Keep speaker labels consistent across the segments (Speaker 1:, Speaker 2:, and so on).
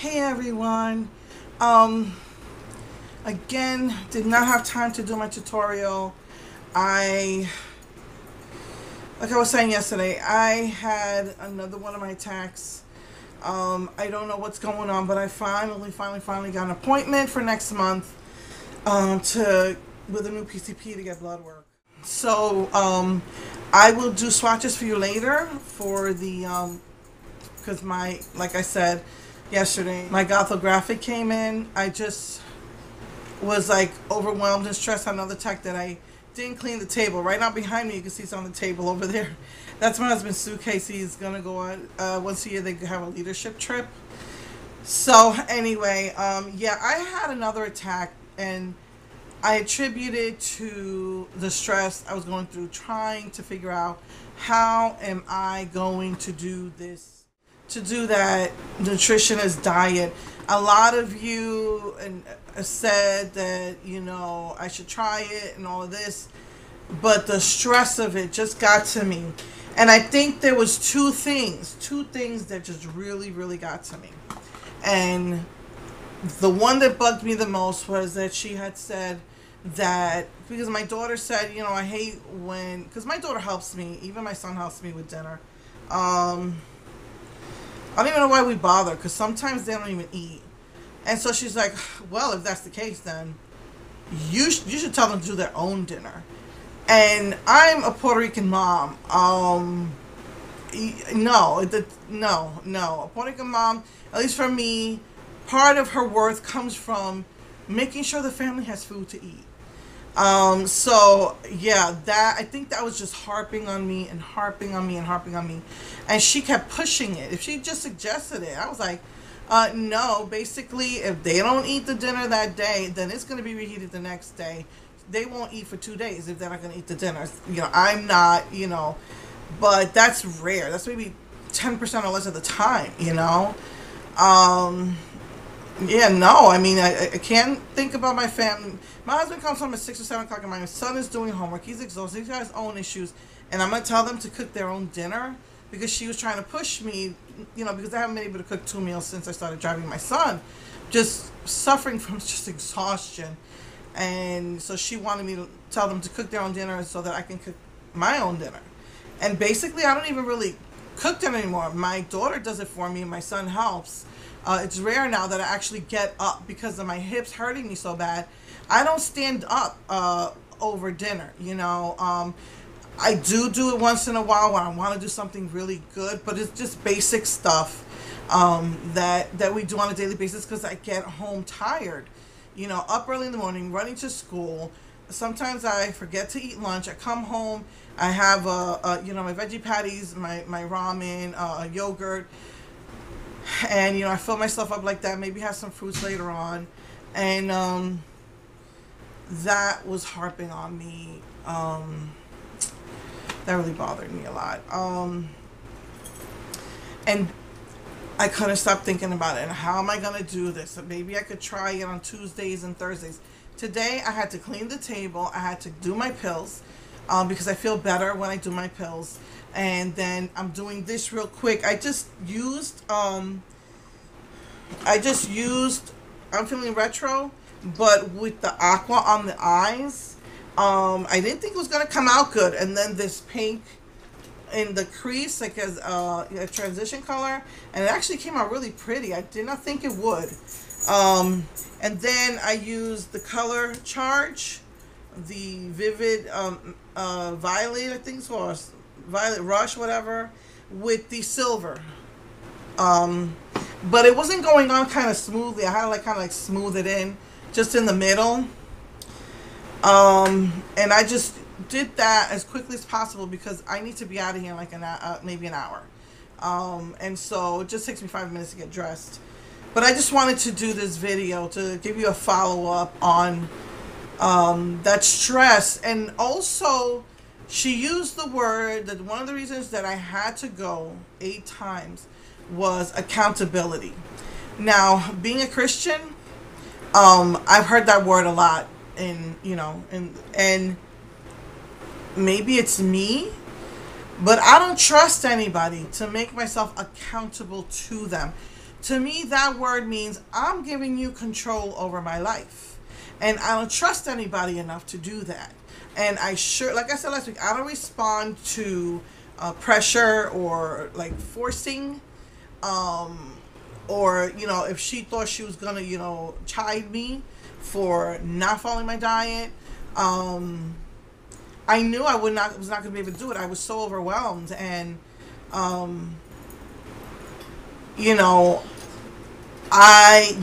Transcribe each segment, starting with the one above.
Speaker 1: Hey everyone. Again, did not have time to do my tutorial. Like I was saying yesterday, I had another one of my attacks. I don't know what's going on, but I finally got an appointment for next month with a new PCP to get blood work. So I will do swatches for you later for the because like I said yesterday, my gothographic came in. I just was like overwhelmed and stressed on another tech that I didn't clean the table. Right now behind me, you can see it's on the table over there. That's my husband's suitcase. He's gonna go on once a year. They have a leadership trip. So anyway, yeah, I had another attack, and I attribute it to the stress I was going through trying to figure out how am I going to do this, to do that nutritionist diet. A lot of you said that, you know, I should try it and all of this, but the stress of it just got to me. And I think there was two things that just really got to me. And the one that bugged me the most was that she had said that, because my daughter said, you know, I hate when, because my daughter helps me, even my son helps me with dinner. I don't even know why we bother, because sometimes they don't even eat. And so she's like, well, if that's the case, then you should tell them to do their own dinner. And I'm a Puerto Rican mom. No. A Puerto Rican mom, at least for me, part of her worth comes from making sure the family has food to eat. So yeah, I think that was just harping on me. And she kept pushing it. If she just suggested it, I was like, no, basically, if they don't eat the dinner that day, then it's going to be reheated the next day. They won't eat for 2 days if they're not going to eat the dinner. You know, I'm not, you know, but that's rare. That's maybe 10% or less of the time, you know. Yeah, no, I mean, I can't think about my family. My husband comes home at 6 or 7 o'clock, and my son is doing homework. He's exhausted. He's got his own issues. And I'm going to tell them to cook their own dinner, because she was trying to push me, you know, because I haven't been able to cook 2 meals since I started driving my son. Just suffering from just exhaustion. And so she wanted me to tell them to cook their own dinner so that I can cook my own dinner. And basically, I don't even really cook dinner anymore. My daughter does it for me, and my son helps. It's rare now that I actually get up because of my hips hurting me so bad. I don't stand up over dinner, you know. I do it once in a while when I want to do something really good, but it's just basic stuff that we do on a daily basis because I get home tired. You know, up early in the morning, running to school. Sometimes I forget to eat lunch. I come home, I have you know, my veggie patties, my ramen, yogurt. And, you know, I fill myself up like that, maybe have some fruits later on. And that was harping on me. That really bothered me a lot. And I couldn't stop thinking about it. And how am I going to do this? So maybe I could try it on Tuesdays and Thursdays. Today, I had to clean the table. I had to do my pills because I feel better when I do my pills. And then I'm doing this real quick. I just used, I'm feeling retro, but with the aqua on the eyes. I didn't think it was going to come out good. And then this pink in the crease, like as a transition color. And it actually came out really pretty. I did not think it would. And then I used the color Charge, the Vivid Violet, I think it was. Violet Rush, whatever, with the silver. But it wasn't going on kind of smoothly. I had to like kind of like smooth it in just in the middle. And I just did that as quickly as possible because I need to be out of here in like maybe an hour. And so it just takes me 5 minutes to get dressed. But I just wanted to do this video to give you a follow-up on that stress. And also, she used the word that one of the reasons that I had to go 8 times was accountability. Now, being a Christian, I've heard that word a lot, and you know, and maybe it's me, but I don't trust anybody to make myself accountable to them. To me, that word means I'm giving you control over my life. And I don't trust anybody enough to do that. And I sure, like I said last week, I don't respond to pressure or like forcing. Or, if she thought she was going to, chide me for not following my diet, I knew I was not going to be able to do it. I was so overwhelmed. And,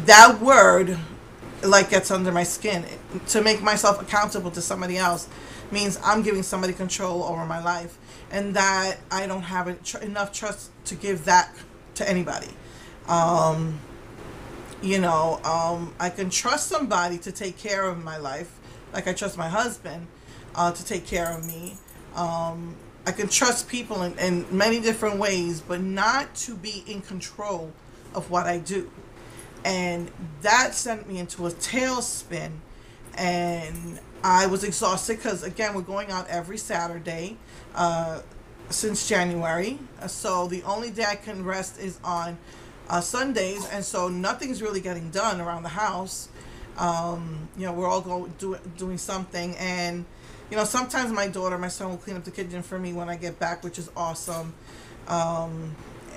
Speaker 1: that word like gets under my skin. To make myself accountable to somebody else means I'm giving somebody control over my life, and that I don't have enough trust to give that to anybody. I can trust somebody to take care of my life, like I trust my husband to take care of me. I can trust people in many different ways, but not to be in control of what I do. And that sent me into a tailspin, and I was exhausted because, again, we're going out every Saturday since January. So the only day I can rest is on Sundays, and so nothing's really getting done around the house. We're all doing something, and sometimes my son will clean up the kitchen for me when I get back, which is awesome.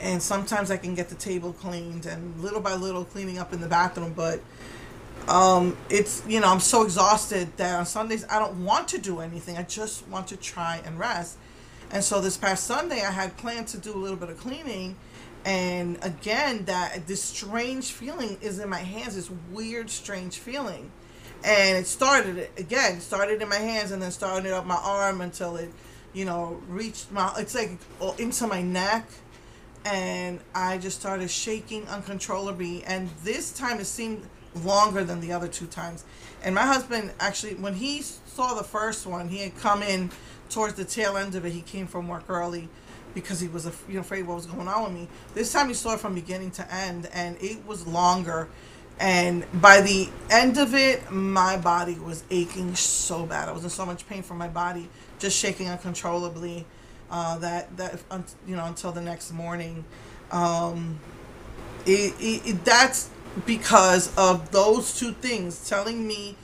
Speaker 1: And sometimes I can get the table cleaned, and little by little cleaning up in the bathroom. But it's I'm so exhausted that on Sundays I don't want to do anything. I just want to try and rest. And so this past Sunday I had planned to do a little bit of cleaning. And again, this strange feeling is in my hands, this weird, strange feeling. And it started in my hands and then started up my arm until it, reached it's like into my neck. And I just started shaking uncontrollably. And this time it seemed longer than the other two times. And my husband, actually, when he saw the first one, he had come in towards the tail end of it. He came from work early because he was afraid what was going on with me. This time he saw it from beginning to end, and it was longer. And by the end of it, my body was aching so bad. I was in so much pain from my body, just shaking uncontrollably. Until the next morning. That's because of those two things, telling me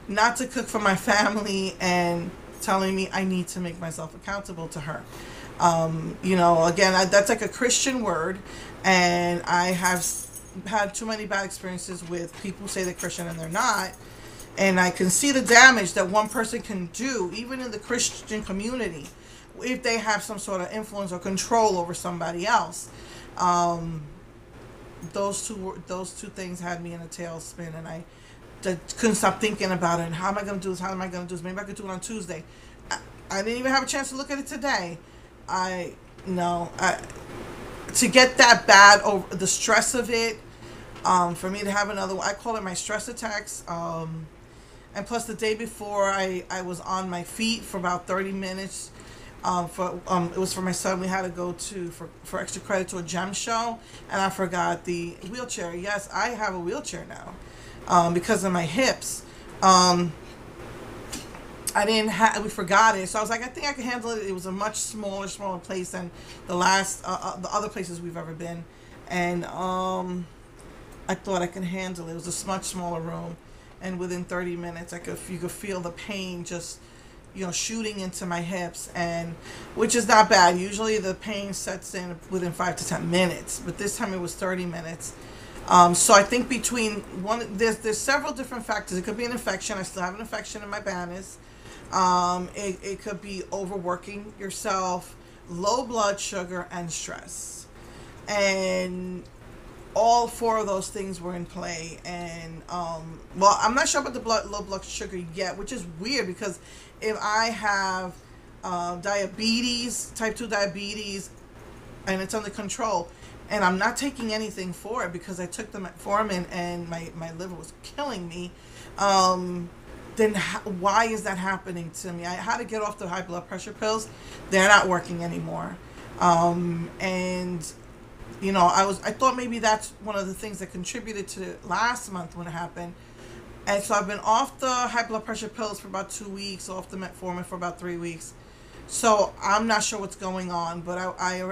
Speaker 1: not to cook for my family and telling me I need to make myself accountable to her. Again, that's like a Christian word, and I have had too many bad experiences with people who say they're Christian and they're not. And I can see the damage that one person can do, even in the Christian community, if they have some sort of influence or control over somebody else. Those two things had me in a tailspin, and I couldn't stop thinking about it. And how am I going to do this? How am I going to do this? Maybe I could do it on Tuesday. I didn't even have a chance to look at it today. To get that bad over the stress of it, for me to have another, I call it my stress attacks. And plus the day before, I was on my feet for about 30 minutes. It was for my son. We had to go for extra credit to a gem show, and I forgot the wheelchair. Yes, I have a wheelchair now because of my hips. We forgot it, so I was like, I think I can handle it. It was a much smaller place than the other places we've ever been, and I thought I could handle it. It was a much smaller room, and within 30 minutes, you could feel the pain just shooting into my hips, and which is not bad. Usually the pain sets in within 5 to 10 minutes, but this time it was 30 minutes. So I think there's several different factors. It could be an infection. I still have an infection in my banners. It could be overworking yourself, low blood sugar, and stress. And all four of those things were in play. And I'm not sure about the low blood sugar yet, which is weird because if I have diabetes, type 2 diabetes, and it's under control, and I'm not taking anything for it because I took the metformin and my liver was killing me, then why is that happening to me? I had to get off the high blood pressure pills. They're not working anymore. And I thought maybe that's one of the things that contributed to last month when it happened. And so I've been off the high blood pressure pills for about 2 weeks, off the metformin for about 3 weeks. So I'm not sure what's going on, but I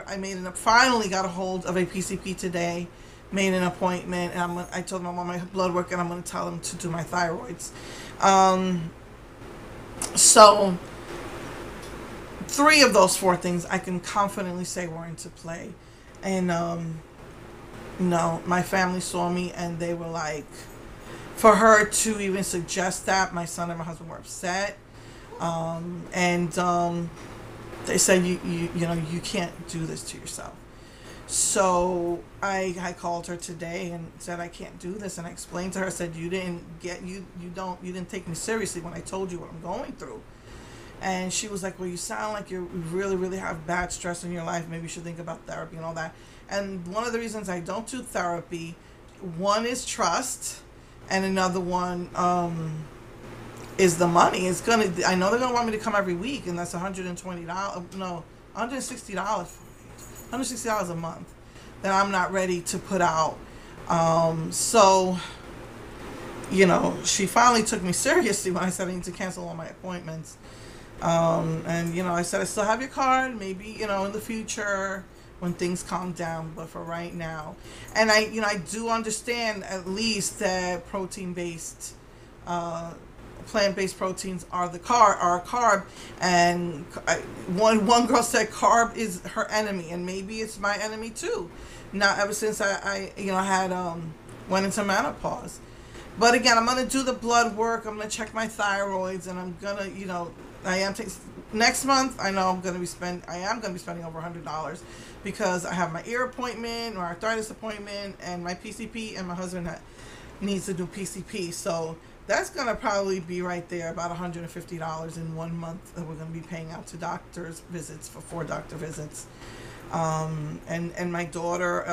Speaker 1: finally got a hold of a PCP today made an appointment, and I told them I want my blood work, and I'm going to tell them to do my thyroids. So 3 of those 4 things I can confidently say were into play. And no, my family saw me and they were like, for her to even suggest that, my son and my husband were upset. And they said, you know, you can't do this to yourself. So I called her today and said I can't do this, and I explained to her, I said you didn't take me seriously when I told you what I'm going through. And she was like, well, you sound like you really have bad stress in your life. Maybe you should think about therapy and all that. And one of the reasons I don't do therapy, one is trust, and another one is the money. I know they're gonna want me to come every week, and that's $160 $160 a month that I'm not ready to put out. So, you know, she finally took me seriously when I said I need to cancel all my appointments. And, you know, I said, I still have your card, maybe, you know, in the future when things calm down, but for right now. And I do understand at least that protein-based, plant-based proteins are a carb, and one girl said carb is her enemy, and maybe it's my enemy too. Now, ever since I had went into menopause. But again, I'm gonna do the blood work. I'm gonna check my thyroids, and I'm gonna, you know, next month. I know I am gonna be spending over $100 because I have my ear appointment, my arthritis appointment, and my PCP, and my husband needs to do PCP. So that's going to probably be right there, about $150 in 1 month that we're going to be paying out to doctor's visits, for 4 doctor visits. And my daughter,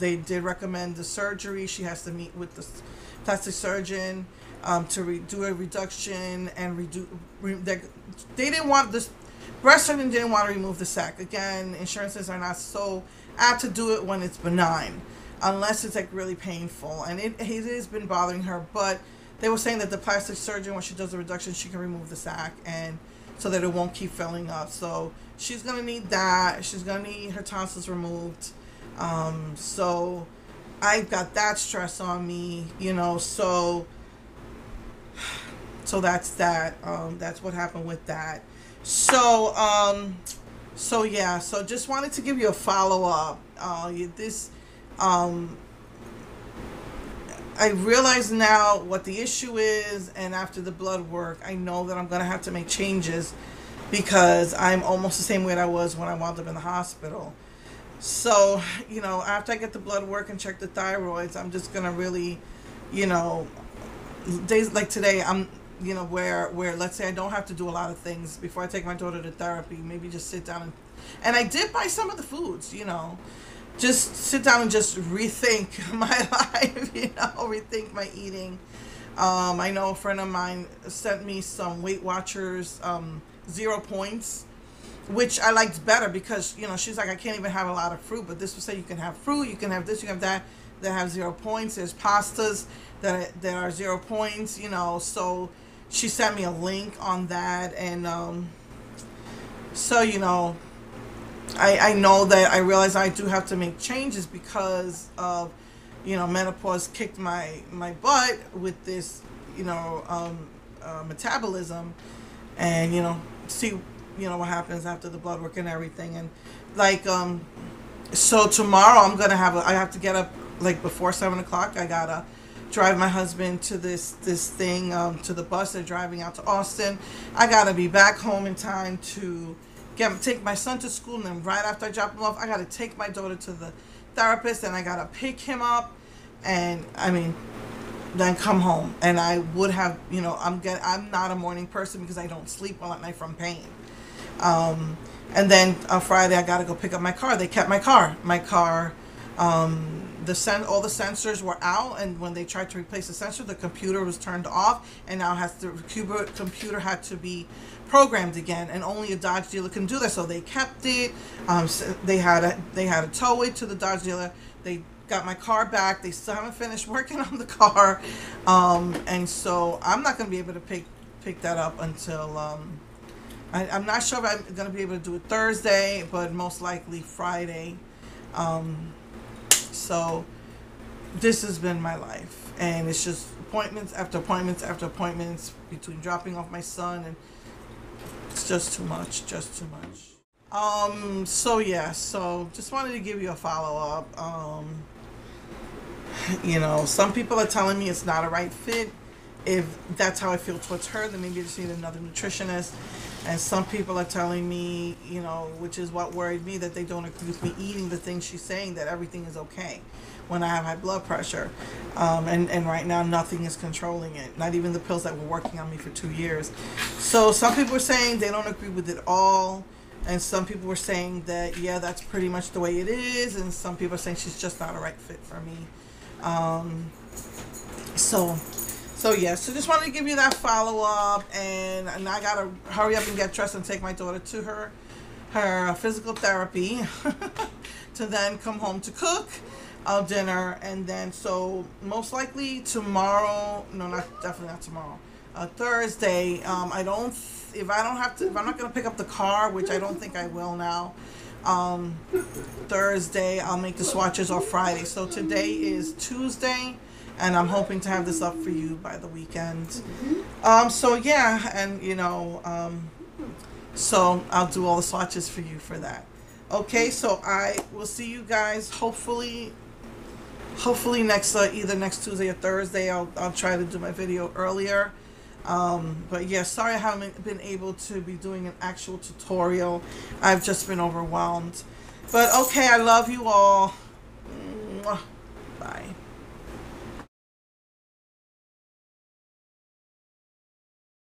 Speaker 1: they did recommend the surgery. She has to meet with the plastic surgeon to do a reduction and they didn't want this. Breast surgeon didn't want to remove the sac. Again, insurances are not so apt to do it when it's benign, unless it's like really painful, and it has been bothering her. But they were saying that the plastic surgeon, when she does the reduction, she can remove the sac, and so that it won't keep filling up. So she's gonna need that. She's gonna need her tonsils removed. So I've got that stress on me, you know. So that's that. That's what happened with that. So yeah. So just wanted to give you a follow up. I realize now what the issue is, and after the blood work, I know that I'm going to have to make changes because I'm almost the same way I was when I wound up in the hospital. So, you know, after I get the blood work and check the thyroids, I'm just going to really, you know, days like today, I'm, you know, where let's say I don't have to do a lot of things before I take my daughter to therapy, maybe just sit down and I did buy some of the foods, you know. Just sit down and just rethink my life, you know, rethink my eating. I know a friend of mine sent me some Weight Watchers 0 points, which I liked better because, you know, she's like, I can't even have a lot of fruit, but this will say you can have fruit, you can have this, you can have that have 0 points. There's pastas that are 0 points, you know, so she sent me a link on that, and so, you know, I know that I realize I do have to make changes because of, you know, menopause kicked my butt with this, you know, metabolism, and, you know, see, you know, what happens after the blood work and everything. And like, so tomorrow I have to get up like before 7 o'clock. I gotta drive my husband to this thing, to the bus. They're driving out to Austin. I gotta be back home in time to take my son to school, and then right after I drop him off, I gotta take my daughter to the therapist, and I gotta pick him up, and I mean, then come home. And I would have, you know, I'm not a morning person because I don't sleep well at night from pain. And then on Friday I gotta go pick up my car. They kept my car. All the sensors were out, and when they tried to replace the sensor, the computer was turned off, and now the computer had to be programmed again, and only a Dodge dealer can do that. So they kept it. So they had to tow it to the Dodge dealer. They got my car back. They still haven't finished working on the car, and so I'm not going to be able to pick that up until I'm not sure if I'm going to be able to do it Thursday, but most likely Friday. So this has been my life, and it's just appointments after appointments after appointments between dropping off my son, and it's just too much, just too much. So yeah, so just wanted to give you a follow-up. You know, some people are telling me it's not a right fit. If that's how I feel towards her, then maybe I just need another nutritionist. And some people are telling me, you know, which is what worried me, that they don't agree with me eating the things she's saying, that everything is okay when I have high blood pressure. And right now nothing is controlling it, not even the pills that were working on me for 2 years. So some people are saying they don't agree with it all. And some people were saying that, yeah, that's pretty much the way it is. And some people are saying she's just not a right fit for me. So yeah, so just wanted to give you that follow-up. And I got to hurry up and get dressed and take my daughter to her physical therapy to then come home to cook our dinner. And then, so most likely tomorrow, no, definitely not tomorrow, Thursday, if I'm not going to pick up the car, which I don't think I will now, Thursday I'll make the swatches, or Friday. So today is Tuesday, and I'm hoping to have this up for you by the weekend. So yeah, and you know, so I'll do all the swatches for you for that. Okay, so I will see you guys hopefully next either next Tuesday or Thursday. I'll try to do my video earlier. But yeah, sorry I haven't been able to be doing an actual tutorial. I've just been overwhelmed. But okay, I love you all. Bye.